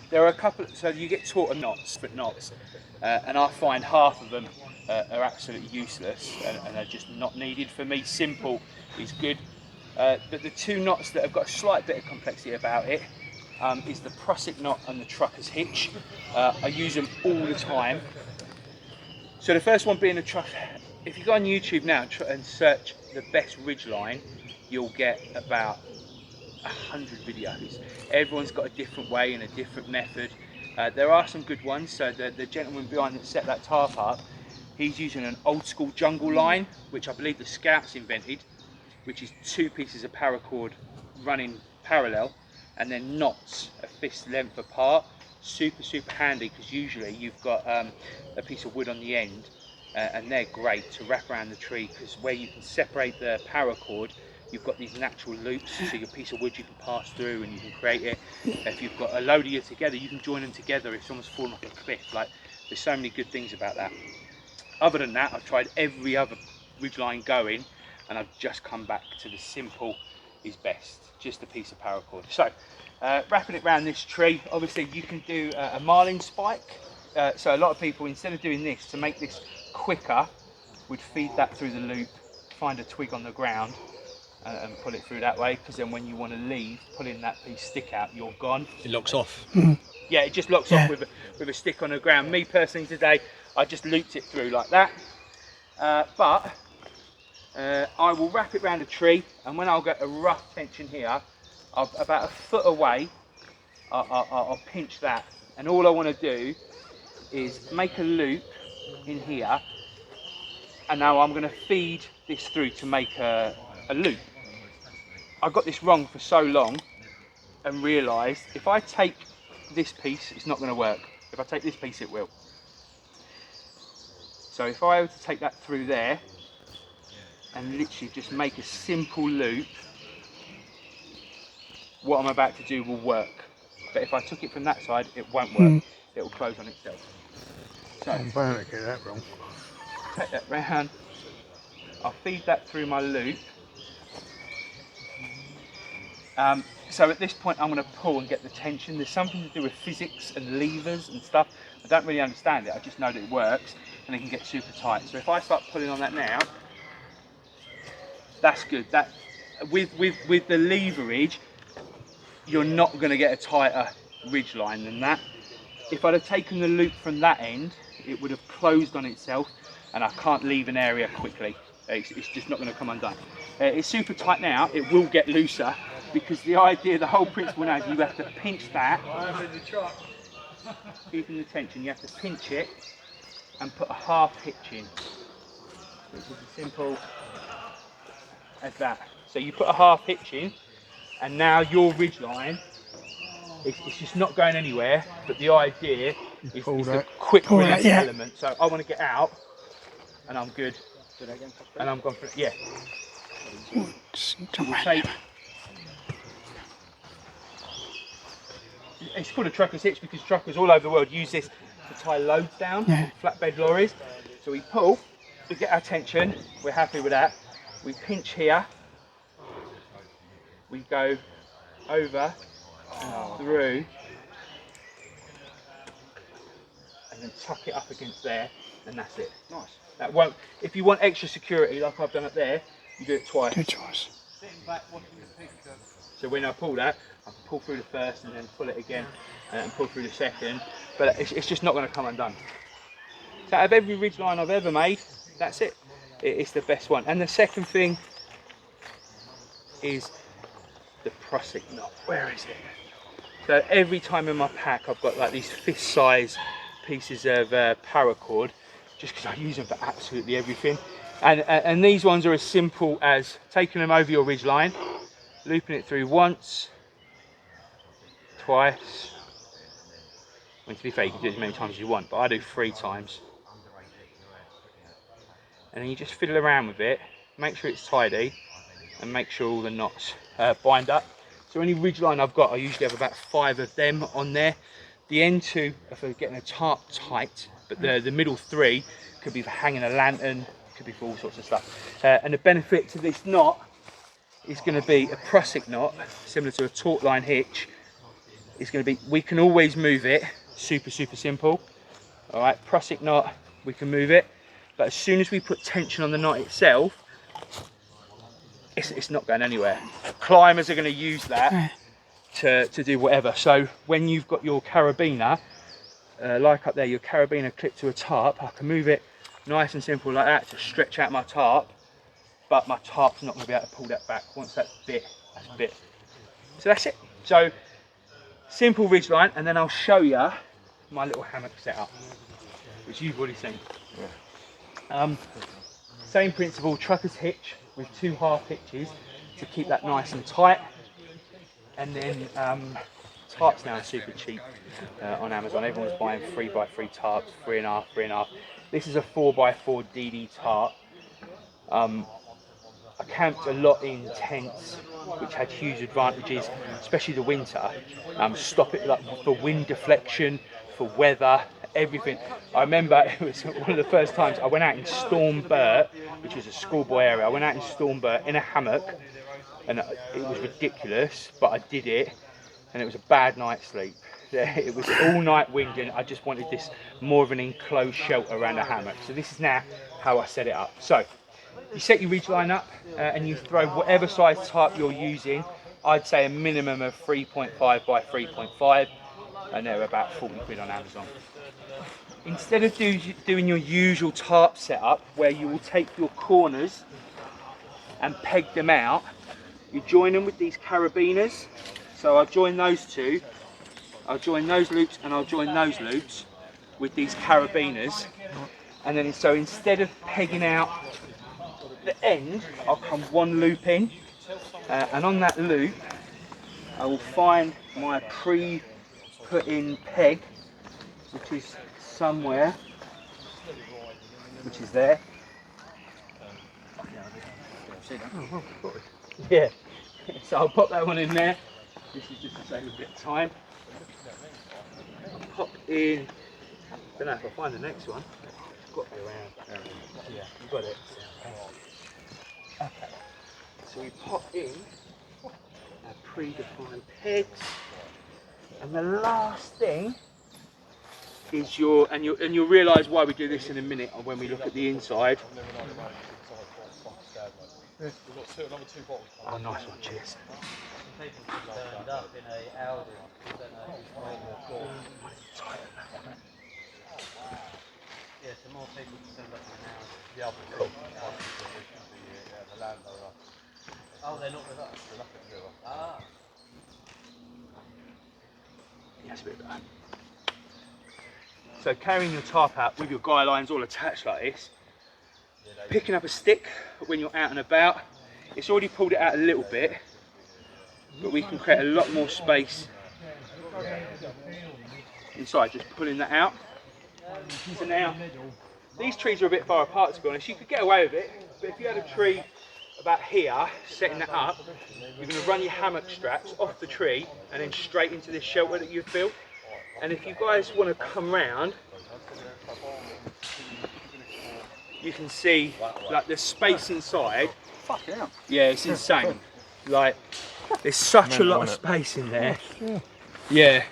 There are a couple, so you get taught knots, and I find half of them are absolutely useless and are just not needed for me. Simple is good. But the two knots that have got a slight bit of complexity about it is the prusik knot and the trucker's hitch. I use them all the time. So the first one being a truck. If you go on YouTube now and search the best ridgeline, you'll get about 100 videos. Everyone's got a different way and a different method. There are some good ones. So the gentleman behind that set that tarp up, he's using an old school jungle line, which I believe the Scouts invented, which is 2 pieces of paracord running parallel and then knots a fist length apart. Super handy, because usually you've got a piece of wood on the end, and they're great to wrap around the tree, because where you can separate the paracord, you've got these natural loops, so your piece of wood you can pass through and you can create it. If you've got a load of you together, you can join them together if someone's fallen off a cliff. Like, there's so many good things about that. Other than that, I've tried every other ridgeline going, and I've just come back to the simple is best, just a piece of paracord. So wrapping it around this tree, obviously you can do a marlin spike. So a lot of people, instead of doing this, to make this quicker, would feed that through the loop, find a twig on the ground and pull it through that way, because then when you want to leave, pulling that piece stick out, you're gone. It locks off. Yeah, it just locks off with a stick on the ground. Me personally today, I just looped it through like that. But I will wrap it around a tree, and when I'll get a rough tension here, about a foot away, I'll pinch that, and all I want to do is make a loop in here, and now I'm going to feed this through to make a loop. I got this wrong for so long and realised if I take this piece, it's not going to work. If I take this piece, it will. So if I were to take that through there and literally just make a simple loop, what I'm about to do will work. But if I took it from that side, it won't work. It will close on itself. So I'm bound to get that wrong. Take that round, I'll feed that through my loop. So at this point I'm going to pull and get the tension. There's something to do with physics and levers and stuff. I don't really understand it, I just know that it works and it can get super tight. So if I start pulling on that now, that's good. That with the leverage, you're not going to get a tighter ridge line than that. If I'd have taken the loop from that end, it would have closed on itself and I can't leave an area quickly. It's just not going to come undone. It's super tight now. It will get looser, because the idea, the whole principle now is you have to pinch that. Keeping the tension, you have to pinch it and put a half hitch in. Which is as simple as that. So you put a half hitch in, and now your ridge line, it's just not going anywhere, but the idea is the quick release element. So I want to get out, and I'm good. And I'm gone for it. Yeah. It's called a trucker's hitch because truckers all over the world use this to tie loads down, flatbed lorries. So we pull, we get our tension, we're happy with that. We pinch here, we go over and through, and then tuck it up against there, and that's it. Nice. That won't. If you want extra security, like I've done up there, you do it twice. Do it twice. So when I pull that, I can pull through the first and then pull it again and pull through the second. But it's just not going to come undone. So out of every ridge line I've ever made, that's it. It's the best one. And the second thing is the prusik knot. Where is it? So every time in my pack, I've got like these fist-size pieces of paracord, just because I use them for absolutely everything. And these ones are as simple as taking them over your ridge line, looping it through once, twice. I mean, to be fair, you can do it as many times as you want, but I do 3 times. And then you just fiddle around with it, make sure it's tidy, and make sure all the knots bind up. So any ridge line I've got, I usually have about 5 of them on there. The end 2 are for getting a tarp tight, but the middle 3 could be for hanging a lantern, could be for all sorts of stuff. And the benefit to this knot is going to be a prusik knot, similar to a taut line hitch, is going to be, we can always move it, super simple. All right, prusik knot, we can move it, but as soon as we put tension on the knot itself, it's not going anywhere. Climbers are going to use that to do whatever. So when you've got your carabiner, like up there, your carabiner clipped to a tarp, I can move it nice and simple like that to stretch out my tarp, but my tarp's not going to be able to pull that back. Once that's bit, that's bit. So that's it. So simple ridgeline, and then I'll show you my little hammock setup, which you've already seen. Same principle, trucker's hitch with 2 half hitches to keep that nice and tight. And then tarps now are super cheap on Amazon. Everyone's buying 3x3 tarps, 3.5, 3.5. This is a 4x4 DD tarp. I camped a lot in tents, which had huge advantages, especially the winter. Stop it like for wind deflection, for weather, everything. I remember it was one of the first times I went out in Stormbert, which is a schoolboy area. I went out in Stormbert in a hammock, and it was ridiculous, but I did it, and it was a bad night's sleep. It was all night wind, and I just wanted this more of an enclosed shelter around a hammock. So this is now how I set it up. So you set your ridgeline up, and you throw whatever size tarp you're using. I'd say a minimum of 3.5 by 3.5, and they're about 40 quid on Amazon. Instead of doing your usual tarp setup, where you will take your corners and peg them out, you join them with these carabiners. So I'll join those two, I'll join those loops, and I'll join those loops with these carabiners. And then, so instead of pegging out the end, I'll come one loop in, and on that loop, I will find my pre-put in peg, which is somewhere, which is there. Yeah, so I'll pop that one in there. This is just to save a bit of time. I'll pop in, I don't know if I'll find the next one. It's got to be around. Yeah, you got it. Okay, so we pop in our predefined pegs, and the last thing is and you'll realise why we do this in a minute when we look at the inside. Oh, nice one, cheers. Cool. Oh, they're not with us. They're not with us. Ah. Yes, a bit better. So carrying your tarp out with your guy lines all attached like this, picking up a stick when you're out and about. It's already pulled it out a little bit, but we can create a lot more space inside just pulling that out. So now, these trees are a bit far apart, to be honest. You could get away with it, but if you had a tree about here, setting that up, you're going to run your hammock straps off the tree and then straight into this shelter that you've built. And if you guys want to come round, you can see like the space inside. Fucking hell. Yeah, it's insane. Like, there's such a lot of space in there. Yeah.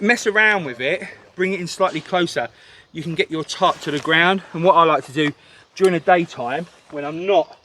Mess around with it, bring it in slightly closer. You can get your tarp to the ground. And what I like to do during the daytime, when I'm not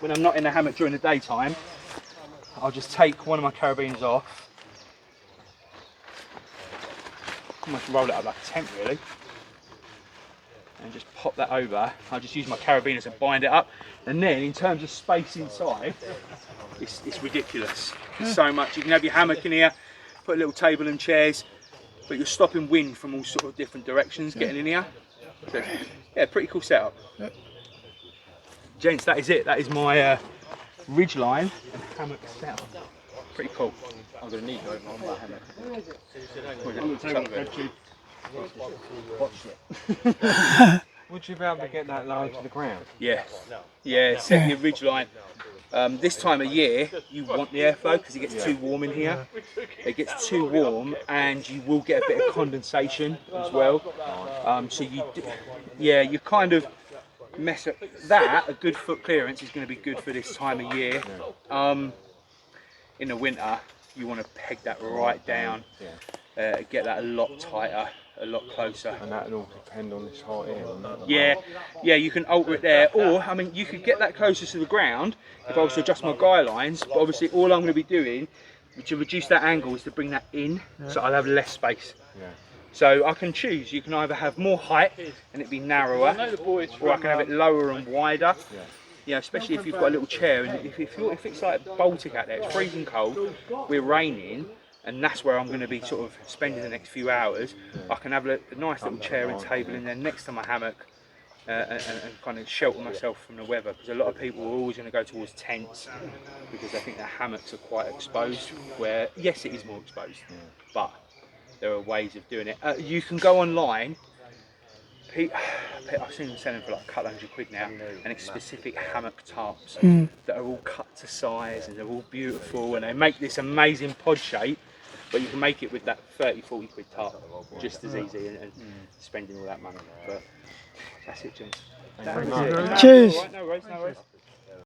in the hammock during the daytime, I'll just take one of my carabiners off. Almost roll it up like a tent, really. And just pop that over. I'll just use my carabiners to bind it up. And then, in terms of space inside, it's ridiculous. There's so much. You can have your hammock in here, put a little table and chairs, but you're stopping wind from all sort of different directions getting in here. So, yeah, pretty cool setup. Gents, that is it. That is my ridgeline and hammock setup. Pretty cool. I'm going to need to open on my hammock. Would you be able to get that low to the ground? Yeah, yeah, set your ridgeline. This time of year, you want the airflow because it gets too warm in here. It gets too warm, and you will get a bit of condensation as well. So you kind of mess up that. A good foot clearance is going to be good for this time of year. in the winter, you want to peg that right down, get that a lot tighter, a lot closer. And that'll all depend on this height here. Yeah, you can alter it there, or I mean, you could get that closer to the ground if I was to adjust my guy lines. But obviously, all I'm going to be doing to reduce that angle is to bring that in, so I'll have less space. So I can choose. You can either have more height and it be narrower, or I can have it lower and wider. You know, especially if you've got a little chair, and if it's like Baltic out there, it's freezing cold, we're raining, and that's where I'm going to be sort of spending the next few hours. I can have a nice little chair and table in there next to my hammock, and kind of shelter myself from the weather, because a lot of people are always going to go towards tents because they think their hammocks are quite exposed, where yes, it is more exposed, but there are ways of doing it. You can go online. I've seen them selling for like a couple £100 now, and it's specific hammock tarps that are all cut to size, and they're all beautiful, and they make this amazing pod shape, but you can make it with that 30-40 quid tarp just as easy, and spending all that money. But that's it, gents. Cheers. Right, no worries.